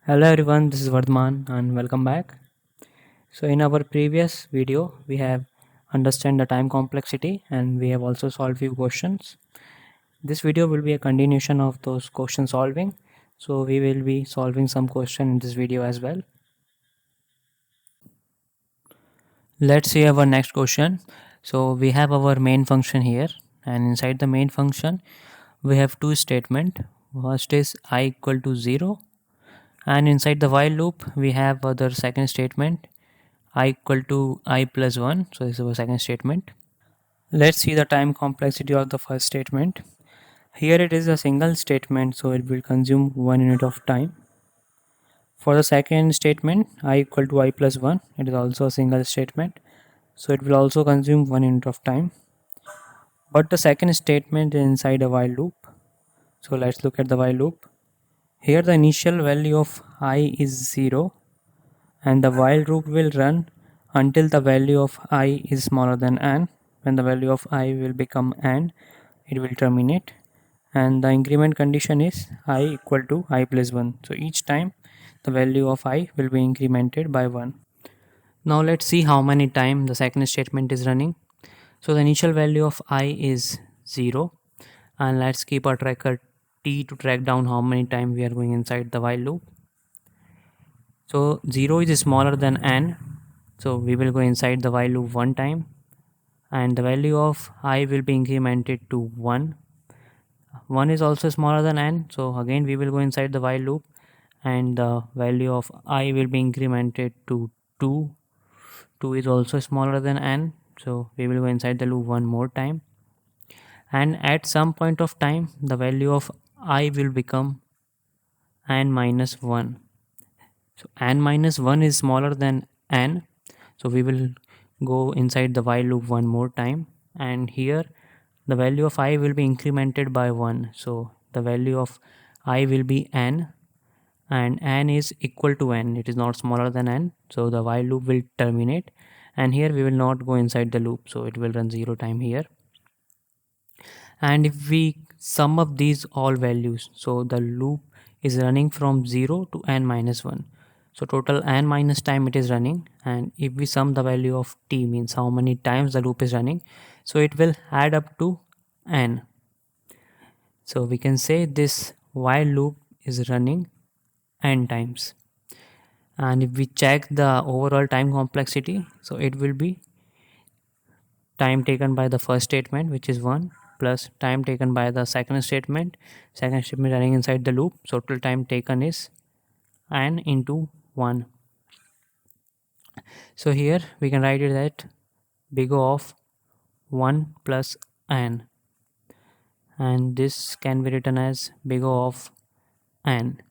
Hello everyone, this is Vardman and welcome back. So in our previous video, we have understand the time complexity and we have also solved few questions. This video will be a continuation of those question solving. So we will be solving some question in this video as well. Let's see our next question. So we have our main function here, and inside the main function we have two statement. First is I equal to 0, and inside the while loop we have other second statement I equal to I plus 1. So this is our second statement. Let's see the time complexity of the first statement. Here it is a single statement, so it will consume 1 unit of time. For the second statement I equal to I plus 1, it is also a single statement, so it will also consume 1 unit of time. But the second statement is inside a while loop. So let's look at the while loop. Here the initial value of I is 0, and the while loop will run until the value of I is smaller than n. When the value of I will become n, it will terminate, and the increment condition is I equal to I plus 1. So each time the value of I will be incremented by 1. Now let's see how many time the second statement is running. So the initial value of I is 0, and let's keep a tracker t to track down how many time we are going inside the while loop. So 0 is smaller than n, so we will go inside the while loop one time, and the value of I will be incremented to 1. 1 is also smaller than n, so again we will go inside the while loop, and the value of I will be incremented to 2. 2 is also smaller than n, so we will go inside the loop one more time, and at some point of time the value of I will become n minus 1. So n minus 1 is smaller than n, so we will go inside the while loop one more time, and here the value of I will be incremented by 1. So the value of I will be n, and n is equal to n, it is not smaller than n, so the while loop will terminate, and here we will not go inside the loop, so it will run 0 time here. And if we sum up these all values, so the loop is running from 0 to n minus 1, so total n minus time it is running, and if we sum the value of t, means how many times the loop is running, so it will add up to n. So we can say this while loop is running n times. And if we check the overall time complexity, so it will be time taken by the first statement, which is 1, plus time taken by the second statement running inside the loop, so total time taken is n into 1. So here we can write it that big O of 1 plus n, and this can be written as big O of n.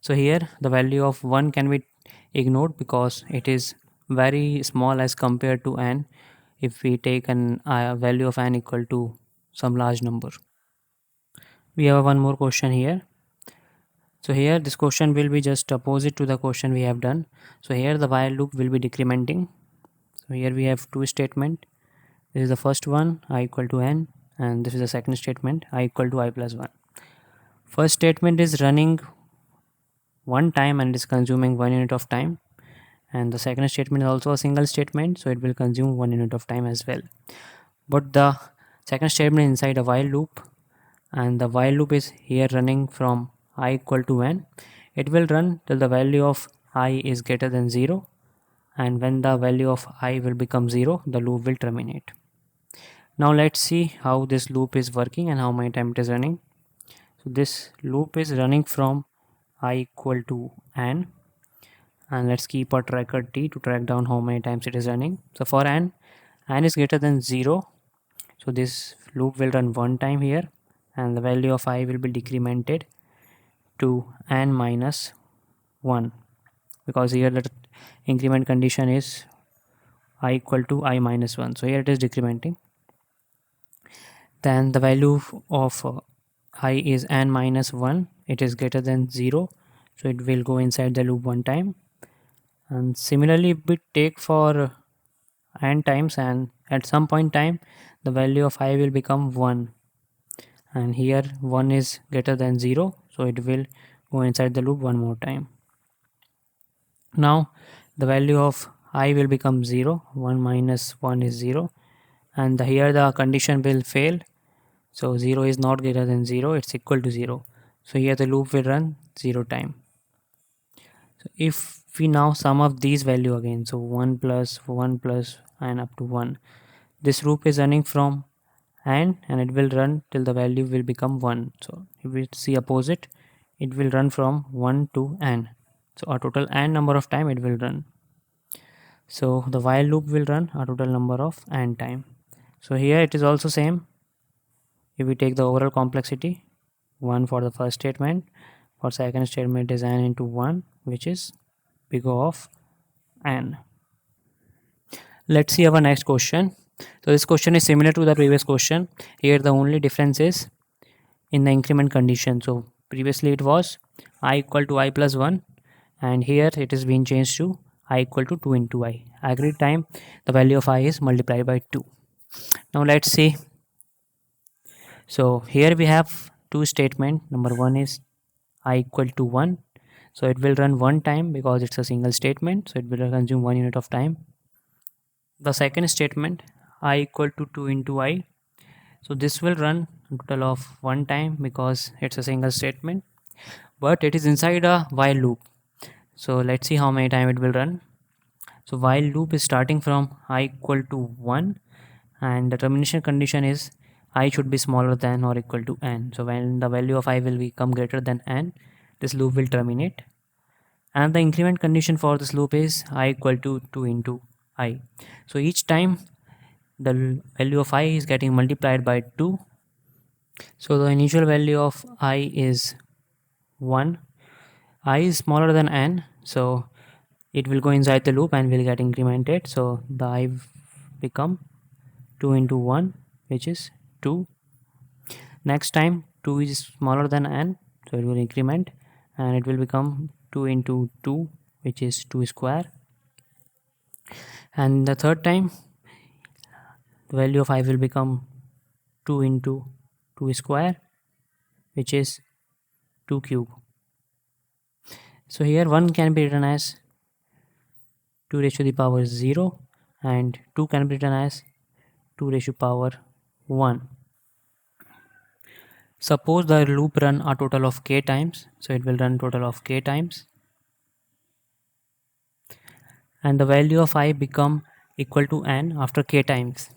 So here the value of 1 can be ignored because it is very small as compared to n if we take an value of n equal to some large number. We have one more question here. So here this question will be just opposite to the question we have done. So here the while loop will be decrementing. So here we have two statement. This is the first one, I equal to n, and this is the second statement, I equal to I plus 1. First statement is running one time and is consuming 1 unit of time, and the second statement is also a single statement, so it will consume 1 unit of time as well. But the second statement is inside a while loop, and the while loop is here running from I equal to n. It will run till the value of I is greater than 0, and when the value of I will become 0, the loop will terminate. Now let's see how this loop is working and how many time it is running. So this loop is running from I equal to n, and let's keep a tracker t to track down how many times it is running. So for n is greater than 0, so this loop will run one time here, and the value of I will be decremented to n minus 1, because here the increment condition is I equal to I minus 1, so here it is decrementing. Then the value of I is n minus 1, it is greater than 0, so it will go inside the loop one time. And similarly if we take for n times, and at some point time the value of I will become 1, and here 1 is greater than 0, so it will go inside the loop one more time. Now the value of I will become 0, 1 minus 1 is 0, and here the condition will fail. So 0 is not greater than 0, it's equal to 0. So here the loop will run 0 time. So if we now sum up these value again, so 1 plus 1 plus and up to 1, this loop is running from and it will run till the value will become 1. So if we see opposite, it will run from 1 to n. So a total n number of time it will run. So the while loop will run a total number of n time. So here it is also same. If we take the overall complexity, 1 for the first statement, for second statement is n into 1, which is big O of n. Let's see our next question. So this question is similar to the previous question. Here the only difference is in the increment condition. So previously it was I equal to I plus 1, and here it is being changed to I equal to 2 into I. Every time the value of I is multiplied by 2. Now let's see. So here we have two statement. Number one is I equal to 1. So it will run one time because it's a single statement. So it will consume 1 unit of time. The second statement I equal to 2 into I. So this will run a total of one time because it's a single statement. But it is inside a while loop. So let's see how many time it will run. So while loop is starting from I equal to 1, and the termination condition is I should be smaller than or equal to n. So when the value of I will become greater than n, this loop will terminate. And the increment condition for this loop is I equal to 2 into I. So each time the value of I is getting multiplied by 2. So the initial value of I is 1. I is smaller than n, so it will go inside the loop and will get incremented. So the I become 2 into 1, which is 2. Next time 2 is smaller than n, so it will increment and it will become 2 into 2, which is 2 square. And the third time the value of I will become 2 into 2 square, which is 2 cube. So here 1 can be written as 2 raised to the power 0 and 2 can be written as 2 raised to power 1. Suppose the loop run a total of k times, so it will run total of k times, and the value of I become equal to n after k times.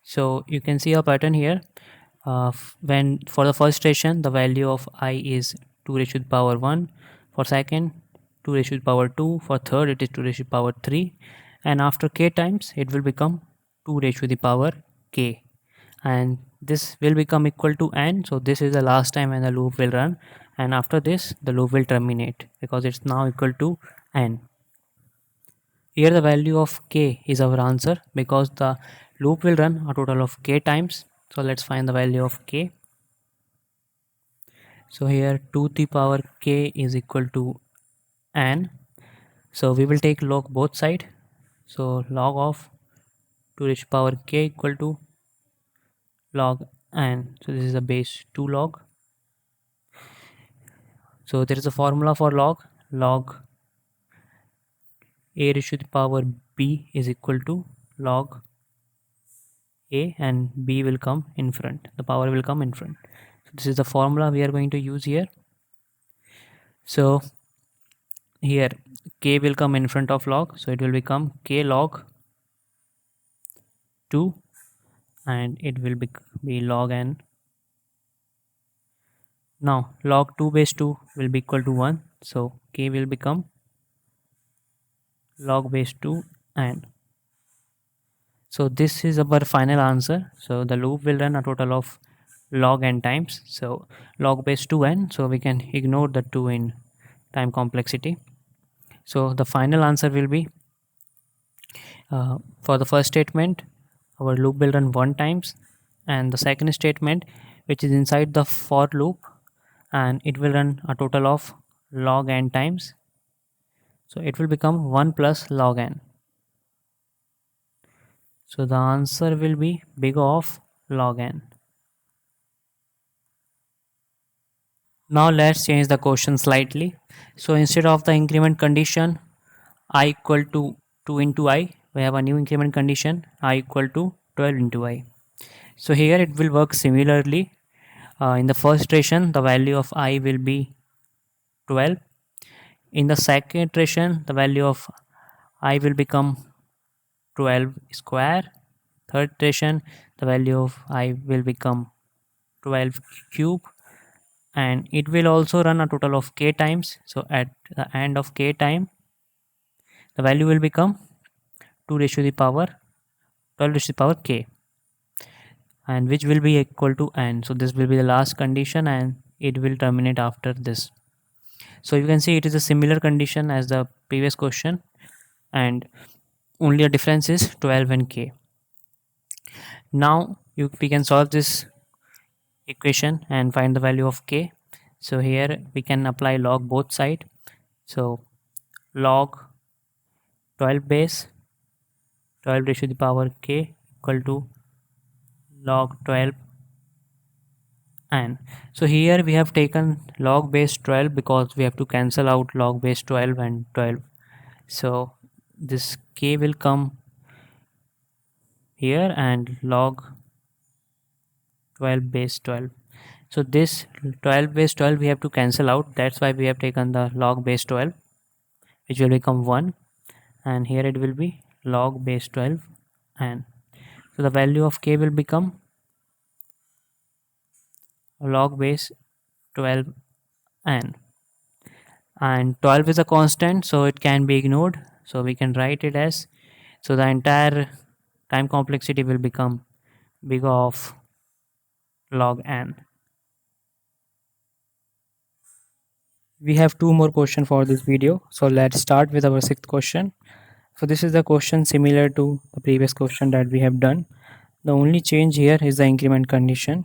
So you can see a pattern here. When for the first station the value of I is 2 raised to the power 1, for second 2 raised to the power 2, for third it is 2 raised to the power 3, and after k times it will become 2 raised to the power k, and this will become equal to n. So this is the last time when the loop will run, and after this the loop will terminate because it's now equal to n. Here the value of k is our answer because the loop will run a total of k times. So let's find the value of k. So here 2 to the power k is equal to n. So we will take log both side. So log of 2 raised to the power k equal to log n. So this is a base 2 log. So there is a formula for log. Log a raised to the power b is equal to log a, and b will come in front. The power will come in front. So this is the formula we are going to use here. So here k will come in front of log, so it will become k log 2 and it will be log n. Now log 2 base 2 will be equal to 1, so k will become log base 2 n. So this is our final answer. So the loop will run a total of log n times, so log base 2n, so we can ignore the 2 in time complexity. So the final answer will be for the first statement our loop will run 1 times, and the second statement which is inside the for loop, and it will run a total of log n times, so it will become 1 plus log n. So the answer will be big O of log n. Now let's change the question slightly. So instead of the increment condition, I equal to 2 into I, we have a new increment condition I equal to 12 into I. So here it will work similarly. In the first iteration, the value of I will be 12. In the second iteration, the value of I will become 12 square. Third iteration, the value of I will become 12 cube, and it will also run a total of k times. So at the end of k time, the value will become 2 raised to the power 12 raised to the power k, and which will be equal to n. So this will be the last condition and it will terminate after this. So you can see it is a similar condition as the previous question, and only a difference is 12 and k. Now we can solve this equation and find the value of k. So here we can apply log both side. So log 12 base 12 raised to the power k equal to log 12 n. So here we have taken log base 12 because we have to cancel out log base 12 and 12. So this k will come here and log 12 base 12. So this 12 base 12 we have to cancel out. That's why we have taken the log base 12, which will become 1, and here it will be log base 12 n. So the value of k will become log base 12 n, and 12 is a constant, so it can be ignored. So we can write it as, so the entire time complexity will become big of log n. We have two more questions for this video, so let's start with our sixth question. So this is the question similar to the previous question that we have done. The only change here is the increment condition.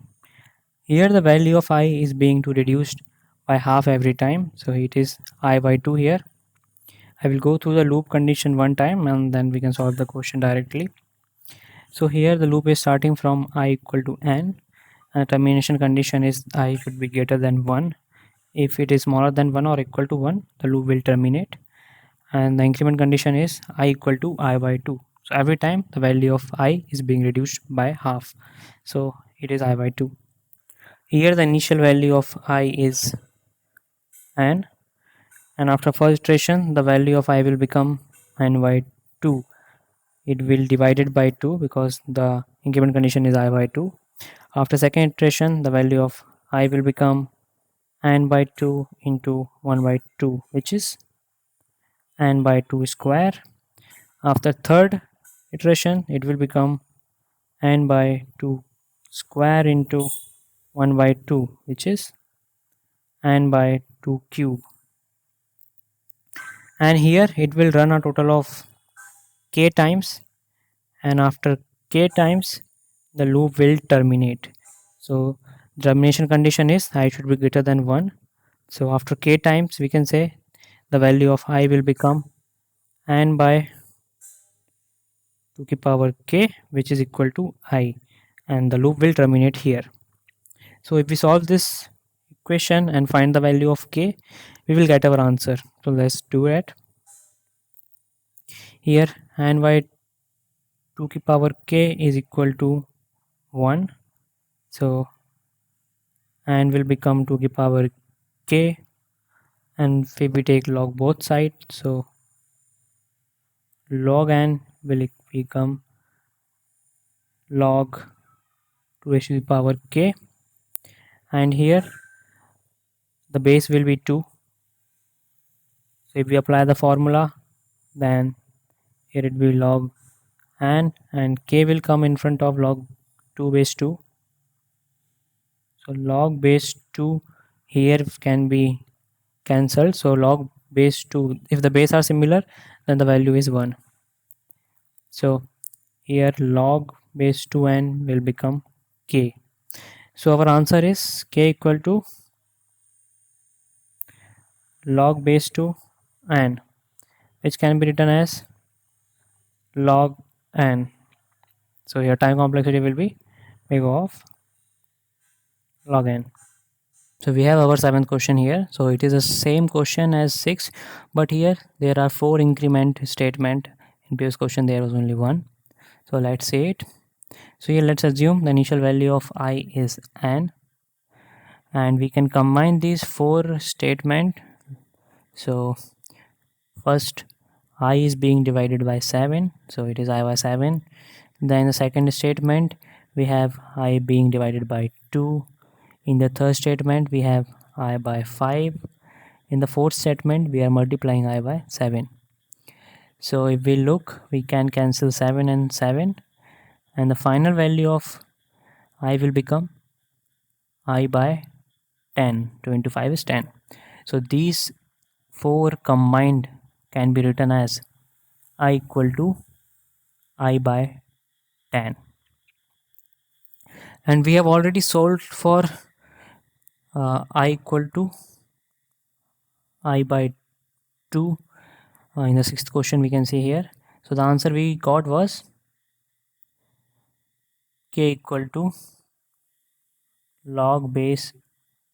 Here the value of I is being to reduced by half every time, so it is I by 2 here. I will go through the loop condition one time and then we can solve the question directly. So here the loop is starting from I equal to n, and the termination condition is I should be greater than 1. If it is smaller than 1 or equal to 1, the loop will terminate, and the increment condition is I equal to I by 2. So every time the value of I is being reduced by half, so it is I by 2. Here the initial value of I is n, and after first iteration the value of I will become n by 2. It will divided by 2 because the increment condition is I by 2. After second iteration the value of I will become n by 2 into 1 by 2, which is n by 2 square. After third iteration it will become n by 2 square into 1 by 2, which is n by 2 cube, and here it will run a total of k times, and after k times the loop will terminate. So termination condition is I should be greater than 1. So after k times we can say the value of I will become n by 2 to the power k, which is equal to I, and the loop will terminate here. So if we solve this equation and find the value of k, we will get our answer. So let's do it. Here n by 2 to the power k is equal to 1. So n will become 2 to the power k, and if we take log both sides, so log n will become log 2 raised to the power k, and here the base will be 2. So if we apply the formula, then here it will be log n, and k will come in front of log 2 base 2. So log base 2 here can be cancelled. So log base 2, if the base are similar, then the value is 1. So here log base 2n will become k. So our answer is k equal to log base 2 n, which can be written as log n. So here time complexity will be big of log n. So we have our seventh question here. So it is the same question as 6, but here there are 4 increment statement. In previous question there was only one. So let's say it. So here let's assume the initial value of I is n, and we can combine these 4 statement. So first I is being divided by 7, so it is I by 7. Then the second statement we have I being divided by 2. In the third statement we have I by 5. In the fourth statement we are multiplying I by 7. So if we look, we can cancel 7 and 7, and the final value of I will become I by 10. 2 into 5 is 10. So these 4 combined can be written as I equal to I by 10. And we have already solved for I equal to I by 2 in the sixth question we can see here. So the answer we got was k equal to log base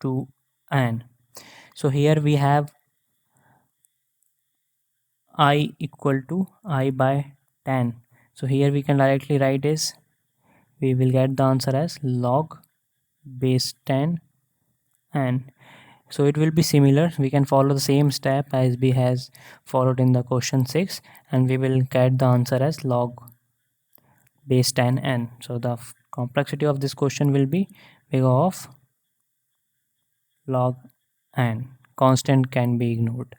2n. So here we have I equal to I by 10. So here we can directly write is, we will get the answer as log base 10, and so it will be similar. We can follow the same step as we has followed in the question 6, and we will get the answer as log base 10n. So the complexity of this question will be big of log n. Constant can be ignored.